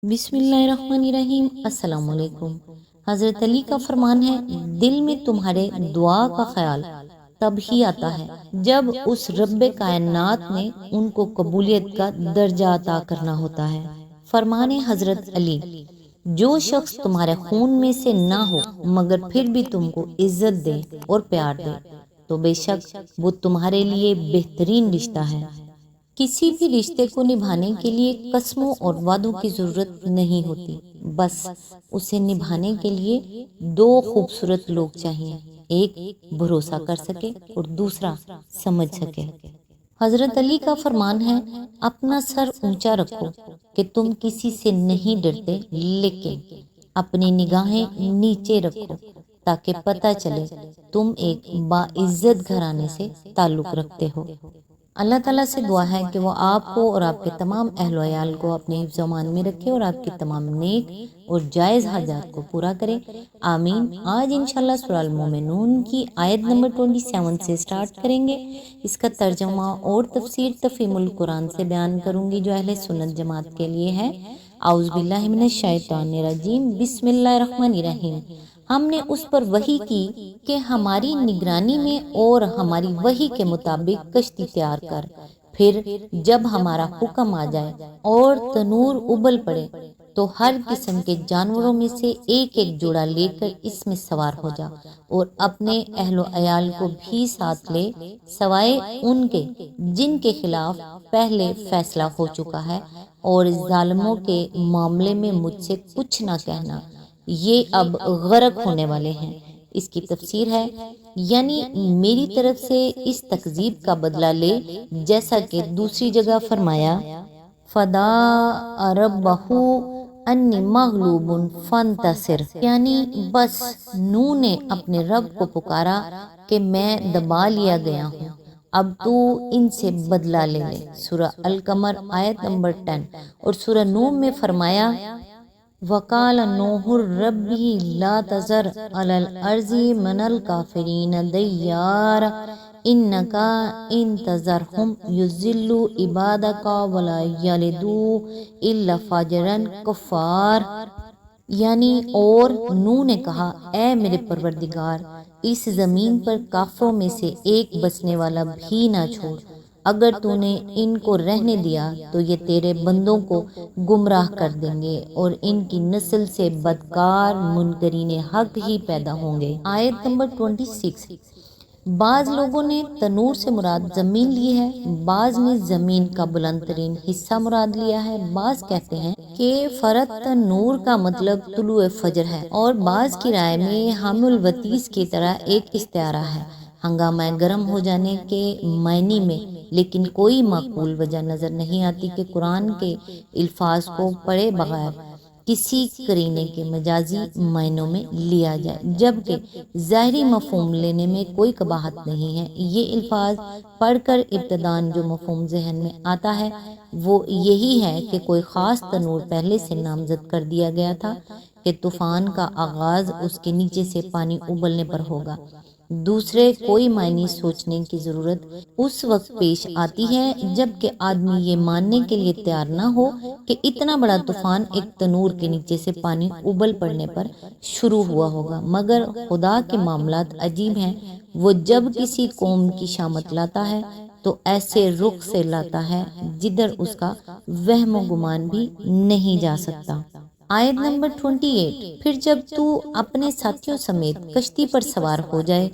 بسم اللہ الرحمن الرحیم۔ السلام علیکم۔ حضرت علی کا فرمان ہے، دل میں تمہارے دعا کا خیال تب ہی آتا ہے جب اس رب کائنات نے ان کو قبولیت کا درجہ عطا کرنا ہوتا ہے۔ فرمان حضرت علی، جو شخص تمہارے خون میں سے نہ ہو مگر پھر بھی تم کو عزت دے اور پیار دے تو بے شک وہ تمہارے لیے بہترین رشتہ ہے۔ کسی بھی رشتے کو نبھانے کے لیے قسموں اور وعدوں کی ضرورت نہیں ہوتی، بس اسے نبھانے کے لیے دو خوبصورت لوگ چاہیے، ایک بھروسہ کر سکے اور دوسرا سمجھ سکے۔ حضرت علی کا فرمان ہے، اپنا سر اونچا رکھو کہ تم کسی سے نہیں ڈرتے، لیکن اپنی نگاہیں نیچے رکھو تاکہ پتہ چلے تم ایک باعزت گھرانے سے تعلق رکھتے ہو۔ اللہ تعالیٰ سے دعا ہے کہ وہ آپ کو اور آپ کے تمام اہل و عیال کو اپنے حفظ و امان میں رکھے اور آپ کی تمام نیک اور جائز حاجات کو پورا کرے، آمین۔ آج انشاءاللہ سورہ المومنون کی آیت نمبر 27 سے سٹارٹ کریں گے۔ اس کا ترجمہ اور تفسیر تفہیم القرآن سے بیان کروں گی جو اہل سنت جماعت کے لیے ہے۔ اعوذ باللہ من الشیطان الرجیم، بسم اللہ الرحمن الرحیم۔ ہم نے اس پر وحی کی کہ ہماری نگرانی میں اور ہماری وحی کے مطابق کشتی تیار کر، پھر جب ہمارا حکم آ جائے اور تنور ابل پڑے تو ہر قسم کے جانوروں میں سے ایک ایک جوڑا لے کر اس میں سوار ہو جا اور اپنے اہل و عیال کو بھی ساتھ لے، سوائے ان کے جن کے خلاف پہلے فیصلہ ہو چکا ہے، اور اس ظالموں کے معاملے میں مجھ سے کچھ نہ کہنا، یہ اب غرق ہونے والے ہیں۔ اس کی تفسیر ہے، یعنی میری طرف سے اس تکذیب کا بدلہ لے، جیسا کہ دوسری جگہ فرمایا فَدَاءَ رَبَّهُ أَنِّي مَغْلُوبٌ فَانتَصِرْ، یعنی بس نوح نے اپنے رب کو پکارا کہ میں دبا لیا گیا ہوں، اب تو ان سے بدلہ لے لے۔ سورہ القمر آیت نمبر 10 اور سورہ نوح میں فرمایا وَقَالَ نُوحٌ رَبِّ لَا تَذَرْ عَلَى الْأَرْضِ مِنَ الْكَافِرِينَ دَيَّارًا إِنَّكَ إِن تَذَرْهُمْ يُضِلُّوا عِبَادَكَ وَلَا يَلِدُوا إِلَّا فَاجِرًا كَفَّارًا، یعنی اور نوح نے کہا، اے میرے پروردگار، اس زمین پر کافروں میں سے ایک بچنے والا بھی نہ چھوڑ، اگر تو نے ان کو رہنے دیا تو یہ تیرے بندوں کو گمراہ کر دیں گے اور ان کی نسل سے بدکار منکرین حق ہی پیدا ہوں گے۔ آیت نمبر 26۔ بعض لوگوں نے تنور سے مراد زمین لی ہے، بعض نے زمین کا بلند ترین حصہ مراد لیا ہے، بعض کہتے ہیں کہ فرت تنور کا مطلب طلوع فجر ہے، اور بعض کی رائے میں حام الوتیس کی طرح ایک استعارہ ہے ہنگامہ گرم ہو جانے کے معنی میں، لیکن کوئی معقول وجہ نظر نہیں آتی کہ قرآن کے الفاظ کو پڑھے بغیر کسی قرینے کے مجازی معنوں میں لیا جائے، جبکہ ظاہری مفہوم لینے میں کوئی قباحت نہیں ہے۔ یہ الفاظ پڑھ کر ابتداً جو مفہوم ذہن میں آتا ہے وہ یہی ہے کہ کوئی خاص تنور پہلے سے نامزد کر دیا گیا تھا کہ طوفان کا آغاز اس کے نیچے سے پانی ابلنے پر ہوگا۔ دوسرے کوئی معنی سوچنے کی ضرورت اس وقت پیش آتی ہے جب کہ آدمی یہ ماننے کے لیے تیار نہ ہو کہ اتنا بڑا طوفان ایک تنور کے نیچے سے پانی ابل پڑنے پر شروع ہوا ہوگا، مگر خدا کے معاملات عجیب ہیں، وہ جب کسی قوم کی شامت لاتا ہے تو ایسے رخ سے لاتا ہے جدھر اس کا وہم و گمان بھی نہیں جا سکتا۔ آیت نمبر 28۔ پھر جب تو اپنے ساتھیوں سمیت کشتی پر سوار ہو جائے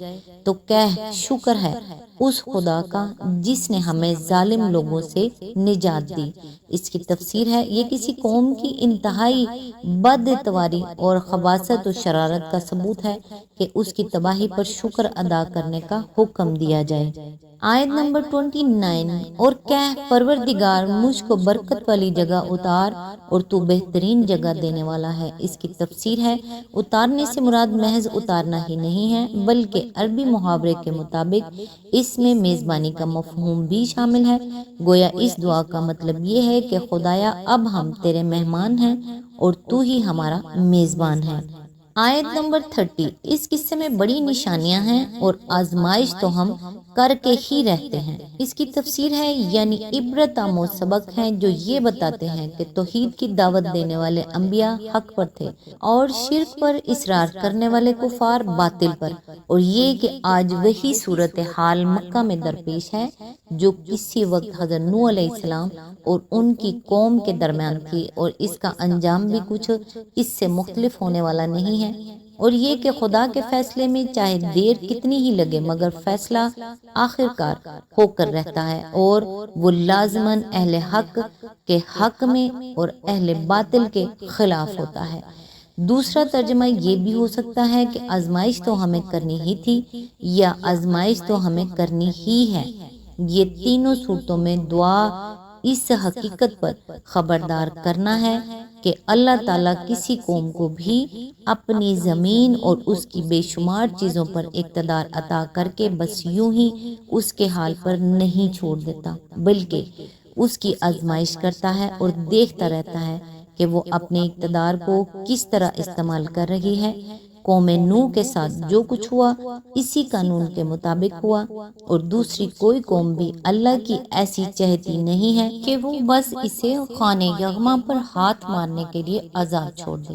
تو کہہ، شکر ہے اس خدا کا جس نے ہمیں ظالم لوگوں سے نجات دی۔ اس کی تفسیر ہے، یہ کسی قوم کی انتہائی بد اتواری اور خباثت و شرارت کا ثبوت ہے کہ اس کی تباہی پر شکر ادا کرنے کا حکم دیا جائے۔ آیت نمبر 29۔ اور کہہ، پروردگار مجھ کو برکت والی جگہ اتار اور تو بہترین جگہ دینے والا ہے۔ اس کی تفسیر ہے، اتارنے سے مراد محض اتارنا ہی نہیں ہے بلکہ عربی محاورے کے مطابق اس میں میزبانی کا مفہوم بھی شامل ہے، گویا اس دعا کا مطلب یہ ہے کہ خدایا اب ہم تیرے مہمان ہیں اور تو ہی ہمارا میزبان ہے۔ آیت نمبر 30، اس قصے میں بڑی نشانیاں ہیں اور آزمائش تو ہم کر کے ہی رہتے ہیں۔ اس کی تفسیر ہے یعنی عبرت آموز سبق ہیں جو یہ بتاتے ہیں کہ توحید کی دعوت دینے والے انبیاء حق پر تھے اور شرک پر اصرار کرنے والے کفار باطل پر، اور یہ کہ آج وہی صورتحال مکہ میں درپیش ہے جو کسی وقت حضرت نوح علیہ السلام اور ان کی قوم کے درمیان تھی، اور اس کا انجام بھی کچھ اس سے مختلف ہونے والا نہیں ہے۔ اور یہ کہ خدا کے فیصلے میں چاہے دیر کتنی ہی لگے مگر فیصلہ آخر کار ہو کر رہتا ہے، اور وہ لازماً اہل حق کے حق میں اور اہل باطل کے خلاف ہوتا ہے۔ دوسرا ترجمہ یہ بھی ہو سکتا ہے کہ آزمائش تو ہمیں کرنی ہی تھی یا آزمائش تو ہمیں کرنی ہی ہے۔ یہ تینوں صورتوں میں دعا اس حقیقت پر خبردار کرنا ہے کہ اللہ تعالیٰ کسی قوم کو بھی اپنی زمین اور اس کی بے شمار چیزوں پر اقتدار عطا کر کے بس یوں ہی اس کے حال پر نہیں چھوڑ دیتا، بلکہ اس کی آزمائش کرتا ہے اور دیکھتا رہتا ہے کہ وہ اپنے اقتدار کو کس طرح استعمال کر رہی ہے۔ قوم نوح کے ساتھ جو کچھ ہوا اسی قانون کے مطابق ہوا، اور دوسری کوئی قوم بھی اللہ کی ایسی چہتی نہیں ہے کہ وہ بس اسے خانے یغما پر ہاتھ مارنے کے لیے آزاد چھوڑ دے۔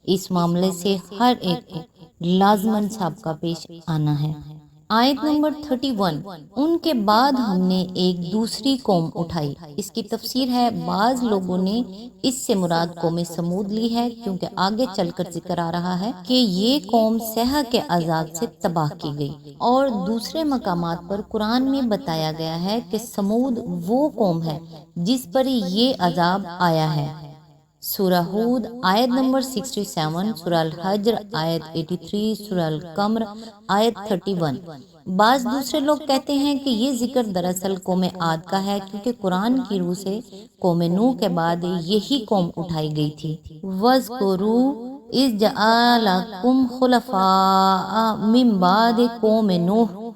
اس معاملے سے ہر ایک کو لازماً سابقہ پیش آنا ہے۔ آیت نمبر 31، ان کے بعد ہم نے ایک دوسری قوم اٹھائی۔ اس کی تفسیر ہے بعض لوگوں نے اس سے مراد قوم سمود لی ہے، کیونکہ آگے چل کر ذکر آ رہا ہے کہ یہ قوم سیاح کے عذاب سے تباہ کی گئی، اور دوسرے مقامات پر قرآن میں بتایا گیا ہے کہ سمود وہ قوم ہے جس پر یہ عذاب آیا ہے۔ سورہ ہود آیت نمبر 67، سورہ الحجر آیت 83، سورہ القمر آیت 31۔ بعض دوسرے لوگ کہتے ہیں کہ یہ ذکر دراصل قوم عاد کا ہے، کیونکہ قرآن کی روح سے قوم نوح کے بعد یہی قوم اٹھائی گئی تھی۔ وَاذْكُرُوا إِذْ جَعَلَكُمْ خُلَفَاءَ مِن بَعْدِ قَوْمِ نوح،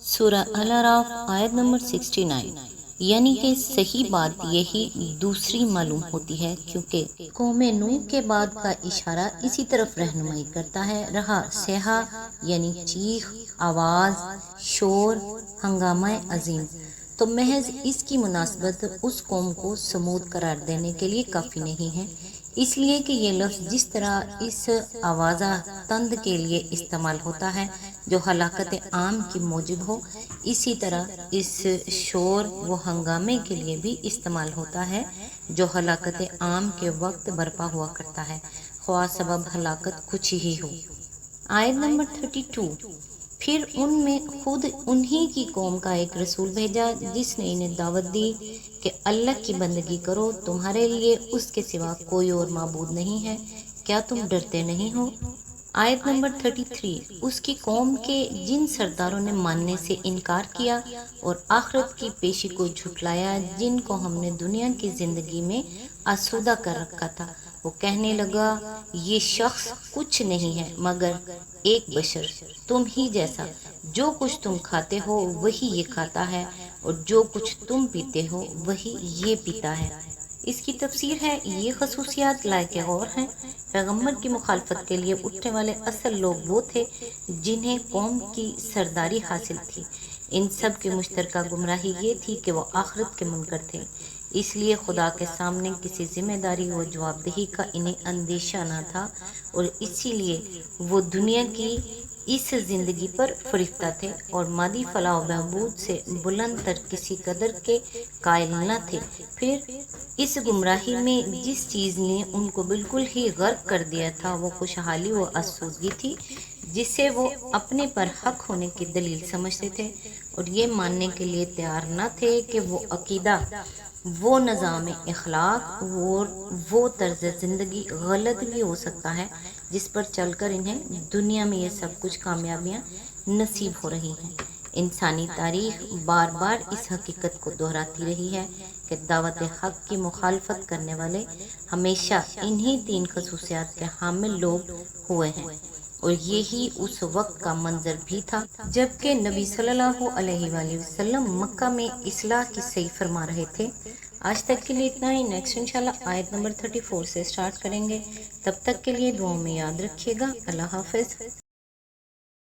سورہ الاعراف آیت نمبر 69۔ یعنی کہ صحیح بات یہی دوسری معلوم ہوتی ہے، کیونکہ قوم نوح کے بعد کا اشارہ اسی طرف رہنمائی کرتا ہے۔ رہا صیحہ یعنی چیخ، آواز، شور، ہنگامہ عظیم، تو محض اس کی مناسبت اس قوم کو سمود قرار دینے کے لیے کافی نہیں ہے، اس لیے کہ یہ لفظ جس طرح اس آوازہ تند کے لیے استعمال ہوتا ہے جو ہلاکت عام کی موجب ہو، اسی طرح اس شور و ہنگامے کے لیے بھی استعمال ہوتا ہے جو ہلاکت عام کے وقت برپا ہوا کرتا ہے، خواہ سبب ہلاکت کچھ ہی ہو۔ آیت نمبر 32، پھر ان میں خود انہی کی قوم کا ایک رسول بھیجا جس نے انہیں دعوت دی کہ اللہ کی بندگی کرو، تمہارے لیے اس کے سوا کوئی اور معبود نہیں ہے، کیا تم ڈرتے نہیں ہو؟ آیت نمبر 33، اس کی قوم کے جن سرداروں نے ماننے سے انکار کیا اور آخرت کی پیشی کو جھٹلایا، جن کو ہم نے دنیا کی زندگی میں آسودہ کر رکھا تھا، وہ کہنے لگا یہ شخص کچھ نہیں ہے مگر ایک بشر تم ہی جیسا، جو کچھ تم کھاتے ہو وہی یہ کھاتا ہے اور جو کچھ تم پیتے ہو وہی یہ پیتا ہے۔ اس کی تفسیر ہے یہ خصوصیات لائق غور ہیں۔ پیغمبر کی مخالفت کے لیے اٹھنے والے اصل لوگ وہ تھے جنہیں قوم کی سرداری حاصل تھی۔ ان سب کی مشترکہ گمراہی یہ تھی کہ وہ آخرت کے منکر تھے، اس لیے خدا کے سامنے کسی ذمہ داری و جواب دہی کا انہیں اندیشہ نہ تھا، اور اسی لیے وہ دنیا کی اس زندگی پر فریفتہ تھے اور مادی فلاح و بہبود سے بلند تر کسی قدر کے قائل نہ تھے۔ پھر اس گمراہی میں جس چیز نے ان کو بالکل ہی غرق کر دیا تھا وہ خوشحالی و آسودگی تھی جسے وہ اپنے پر حق ہونے کی دلیل سمجھتے تھے، اور یہ ماننے کے لیے تیار نہ تھے کہ وہ عقیدہ، وہ نظام اخلاق اور وہ طرز زندگی غلط بھی ہو سکتا ہے جس پر چل کر انہیں دنیا میں یہ سب کچھ کامیابیاں نصیب ہو رہی ہیں۔ انسانی تاریخ بار بار اس حقیقت کو دہراتی رہی ہے کہ دعوت حق کی مخالفت کرنے والے ہمیشہ انہی تین خصوصیات کے حامل لوگ ہوئے ہیں، اور یہی اس وقت کا منظر بھی تھا جبکہ نبی صلی اللہ علیہ وآلہ وسلم مکہ میں اصلاح کی صحیح فرما رہے تھے۔ آج تک کے لیے اتنا ہی. نیکسٹ انشاءاللہ آیت نمبر 34 سے سٹارٹ کریں گے. تب تک کے لیے دعاؤں میں یاد رکھیے گا. اللہ حافظ.